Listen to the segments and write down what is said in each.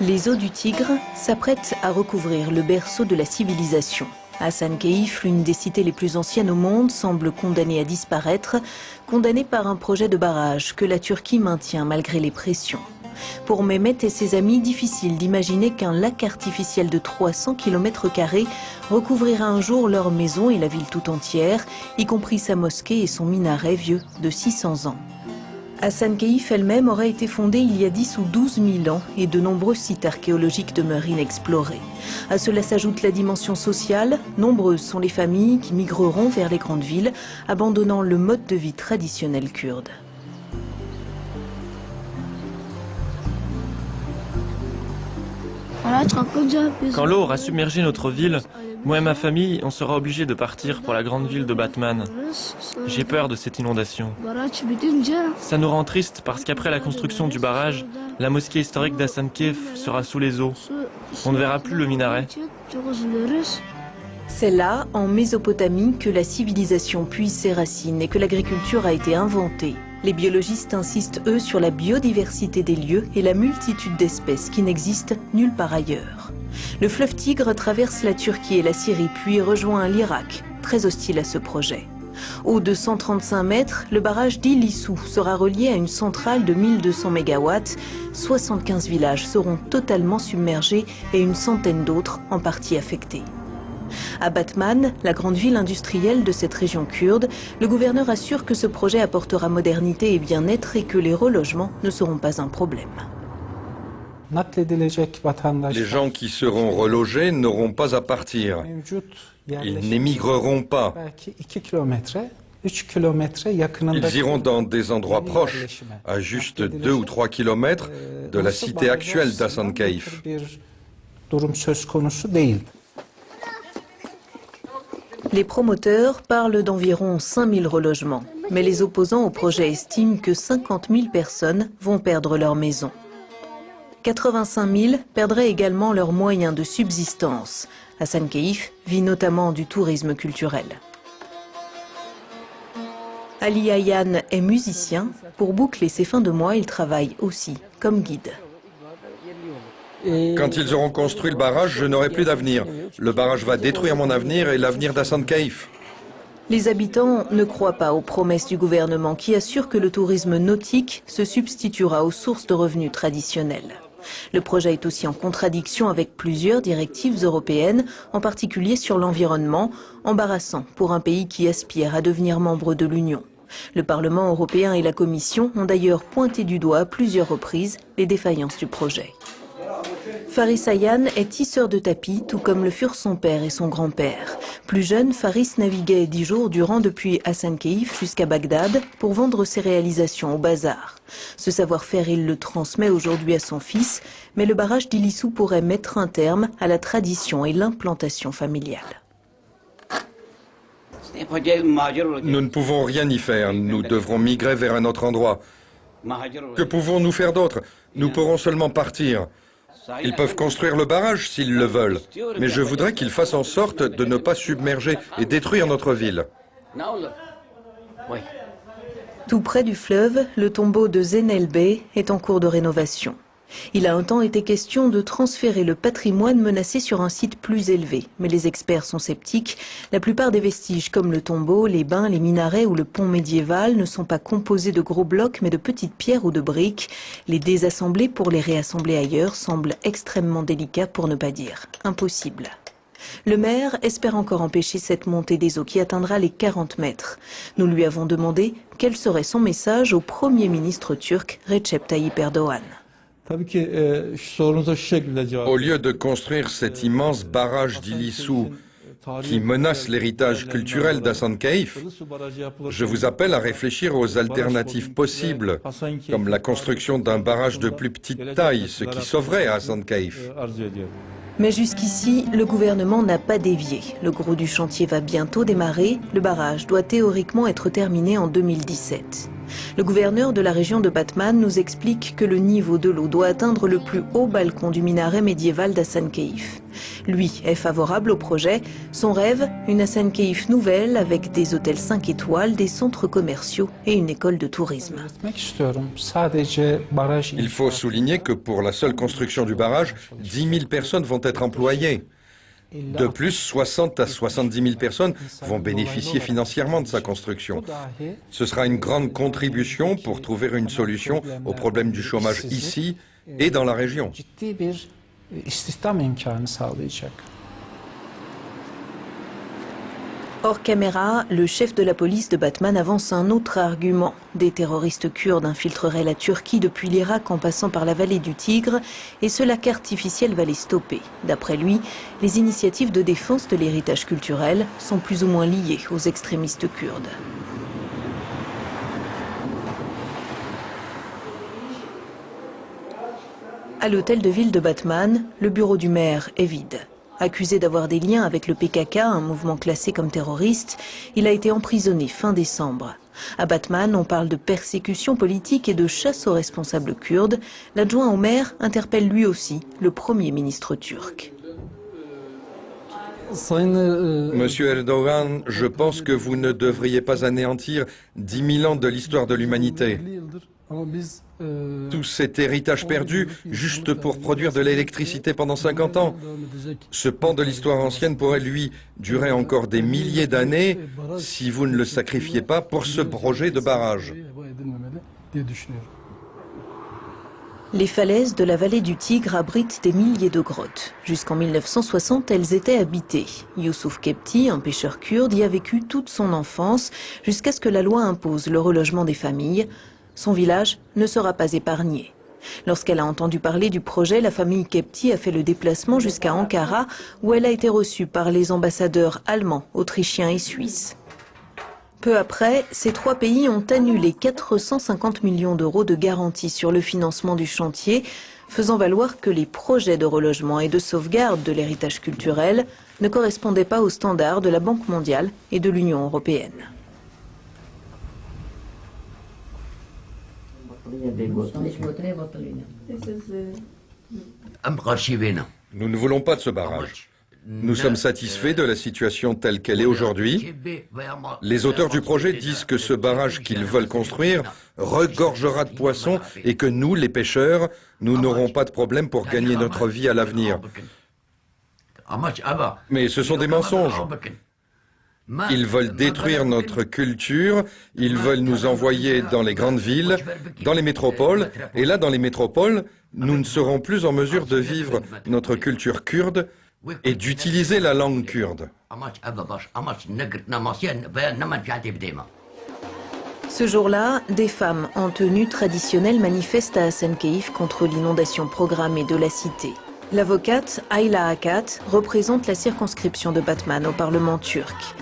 Les eaux du Tigre s'apprêtent à recouvrir le berceau de la civilisation. Hassan Keyf, l'une des cités les plus anciennes au monde, semble condamnée à disparaître, condamnée par un projet de barrage que la Turquie maintient malgré les pressions. Pour Mehmet et ses amis, difficile d'imaginer qu'un lac artificiel de 300 km² recouvrira un jour leur maison et la ville tout entière, y compris sa mosquée et son minaret vieux de 600 ans. Hassan Keyf elle-même aurait été fondée il y a 10 ou 12 000 ans et de nombreux sites archéologiques demeurent inexplorés. À cela s'ajoute la dimension sociale. Nombreuses sont les familles qui migreront vers les grandes villes, abandonnant le mode de vie traditionnel kurde. Quand l'eau aura submergé notre ville, moi et ma famille, on sera obligés de partir pour la grande ville de Batman. J'ai peur de cette inondation. Ça nous rend triste parce qu'après la construction du barrage, la mosquée historique d'Hassan Keyf sera sous les eaux. On ne verra plus le minaret. C'est là, en Mésopotamie, que la civilisation puise ses racines et que l'agriculture a été inventée. Les biologistes insistent, eux, sur la biodiversité des lieux et la multitude d'espèces qui n'existent nulle part ailleurs. Le fleuve Tigre traverse la Turquie et la Syrie, puis rejoint l'Irak, très hostile à ce projet. Haut de 135 mètres, le barrage d'Ilissou sera relié à une centrale de 1200 MW. 75 villages seront totalement submergés et une centaine d'autres en partie affectés. À Batman, la grande ville industrielle de cette région kurde, le gouverneur assure que ce projet apportera modernité et bien-être et que les relogements ne seront pas un problème. Les gens qui seront relogés n'auront pas à partir. Ils n'émigreront pas. Ils iront dans des endroits proches, à juste 2 ou 3 kilomètres de la cité actuelle d'Hassan Keyf. Les promoteurs parlent d'environ 5000 relogements, mais les opposants au projet estiment que 50 000 personnes vont perdre leur maison. 85 000 perdraient également leurs moyens de subsistance. Hassan Keyf vit notamment du tourisme culturel. Ali Ayhan est musicien. Pour boucler ses fins de mois, il travaille aussi comme guide. Quand ils auront construit le barrage, je n'aurai plus d'avenir. Le barrage va détruire mon avenir et l'avenir d'Hassan Keyf. Les habitants ne croient pas aux promesses du gouvernement qui assure que le tourisme nautique se substituera aux sources de revenus traditionnelles. Le projet est aussi en contradiction avec plusieurs directives européennes, en particulier sur l'environnement, embarrassant pour un pays qui aspire à devenir membre de l'Union. Le Parlement européen et la Commission ont d'ailleurs pointé du doigt à plusieurs reprises les défaillances du projet. Faris Ayhan est tisseur de tapis, tout comme le furent son père et son grand-père. Plus jeune, Faris naviguait 10 jours durant depuis Hassan Keyf jusqu'à Bagdad pour vendre ses réalisations au bazar. Ce savoir-faire, il le transmet aujourd'hui à son fils, mais le barrage d'Ilissou pourrait mettre un terme à la tradition et l'implantation familiale. Nous ne pouvons rien y faire. Nous devrons migrer vers un autre endroit. Que pouvons-nous faire d'autre? Nous pourrons seulement partir. Ils peuvent construire le barrage s'ils le veulent, mais je voudrais qu'ils fassent en sorte de ne pas submerger et détruire notre ville. Tout près du fleuve, le tombeau de Zeynel Bey est en cours de rénovation. Il a un temps été question de transférer le patrimoine menacé sur un site plus élevé, mais les experts sont sceptiques. La plupart des vestiges comme le tombeau, les bains, les minarets ou le pont médiéval ne sont pas composés de gros blocs mais de petites pierres ou de briques. Les désassembler pour les réassembler ailleurs semble extrêmement délicat pour ne pas dire impossible. Le maire espère encore empêcher cette montée des eaux qui atteindra les 40 mètres. Nous lui avons demandé quel serait son message au Premier ministre turc Recep Tayyip Erdoğan. Au lieu de construire cet immense barrage d'Ilissou qui menace l'héritage culturel d'Hassan Keyf, je vous appelle à réfléchir aux alternatives possibles, comme la construction d'un barrage de plus petite taille, ce qui sauverait Hassan Keyf. Mais jusqu'ici, le gouvernement n'a pas dévié. Le gros du chantier va bientôt démarrer. Le barrage doit théoriquement être terminé en 2017. Le gouverneur de la région de Batman nous explique que le niveau de l'eau doit atteindre le plus haut balcon du minaret médiéval d'Hassan Keyf. Lui est favorable au projet. Son rêve, une Hassan Keyf nouvelle avec des hôtels 5 étoiles, des centres commerciaux et une école de tourisme. Il faut souligner que pour la seule construction du barrage, 10 000 personnes vont être employées. De plus, 60 à 70 000 personnes vont bénéficier financièrement de sa construction. Ce sera une grande contribution pour trouver une solution au problème du chômage ici et dans la région. Hors caméra, le chef de la police de Batman avance un autre argument. Des terroristes kurdes infiltreraient la Turquie depuis l'Irak en passant par la vallée du Tigre et ce lac artificiel va les stopper. D'après lui, les initiatives de défense de l'héritage culturel sont plus ou moins liées aux extrémistes kurdes. À l'hôtel de ville de Batman, le bureau du maire est vide. Accusé d'avoir des liens avec le PKK, un mouvement classé comme terroriste, il a été emprisonné fin décembre. À Batman, on parle de persécution politique et de chasse aux responsables kurdes. L'adjoint au maire interpelle lui aussi le Premier ministre turc. Monsieur Erdogan, je pense que vous ne devriez pas anéantir 10 000 ans de l'histoire de l'humanité. Tout cet héritage perdu juste pour produire de l'électricité pendant 50 ans. Ce pan de l'histoire ancienne pourrait, lui, durer encore des milliers d'années si vous ne le sacrifiez pas pour ce projet de barrage. Les falaises de la vallée du Tigre abritent des milliers de grottes. Jusqu'en 1960, elles étaient habitées. Youssouf Kepti, un pêcheur kurde, y a vécu toute son enfance jusqu'à ce que la loi impose le relogement des familles. Son village ne sera pas épargné. Lorsqu'elle a entendu parler du projet, la famille Kepti a fait le déplacement jusqu'à Ankara, où elle a été reçue par les ambassadeurs allemands, autrichiens et suisses. Peu après, ces trois pays ont annulé 450 millions d'euros de garantie sur le financement du chantier, faisant valoir que les projets de relogement et de sauvegarde de l'héritage culturel ne correspondaient pas aux standards de la Banque mondiale et de l'Union européenne. Nous ne voulons pas de ce barrage. Nous sommes satisfaits de la situation telle qu'elle est aujourd'hui. Les auteurs du projet disent que ce barrage qu'ils veulent construire regorgera de poissons et que nous, les pêcheurs, nous n'aurons pas de problème pour gagner notre vie à l'avenir. Mais ce sont des mensonges. Ils veulent détruire notre culture, ils veulent nous envoyer dans les grandes villes, dans les métropoles, et là, dans les métropoles, nous ne serons plus en mesure de vivre notre culture kurde et d'utiliser la langue kurde. Ce jour-là, des femmes en tenue traditionnelle manifestent à Hassan Keyf contre l'inondation programmée de la cité. L'avocate Ayla Akat représente la circonscription de Batman au Parlement turc.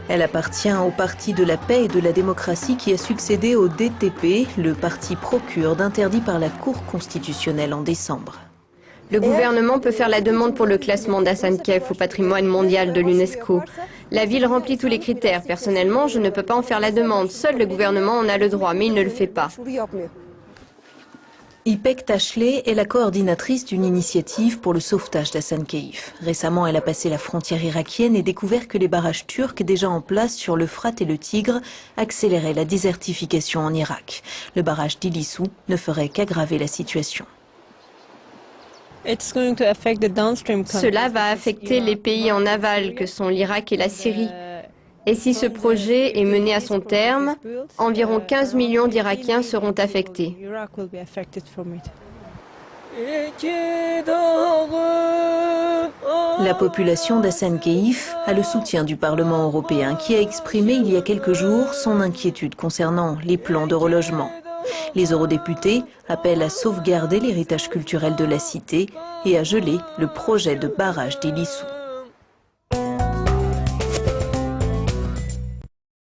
Elle appartient au Parti de la paix et de la démocratie qui a succédé au DTP, le parti pro-kurde interdit par la Cour constitutionnelle en décembre. Le gouvernement peut faire la demande pour le classement d'Hassan Keyf au patrimoine mondial de l'UNESCO. La ville remplit tous les critères. Personnellement, je ne peux pas en faire la demande. Seul le gouvernement en a le droit, mais il ne le fait pas. Ipek Tashley est la coordinatrice d'une initiative pour le sauvetage d'Hassan Keyf. Récemment, elle a passé la frontière irakienne et découvert que les barrages turcs déjà en place sur l'Euphrate et le Tigre accéléraient la désertification en Irak. Le barrage d'Ilissou ne ferait qu'aggraver la situation. Cela va affecter les pays en aval que sont l'Irak et la Syrie. Et si ce projet est mené à son terme, environ 15 millions d'Irakiens seront affectés. La population d'Hassan Keyf a le soutien du Parlement européen qui a exprimé il y a quelques jours son inquiétude concernant les plans de relogement. Les eurodéputés appellent à sauvegarder l'héritage culturel de la cité et à geler le projet de barrage d'Ilissou.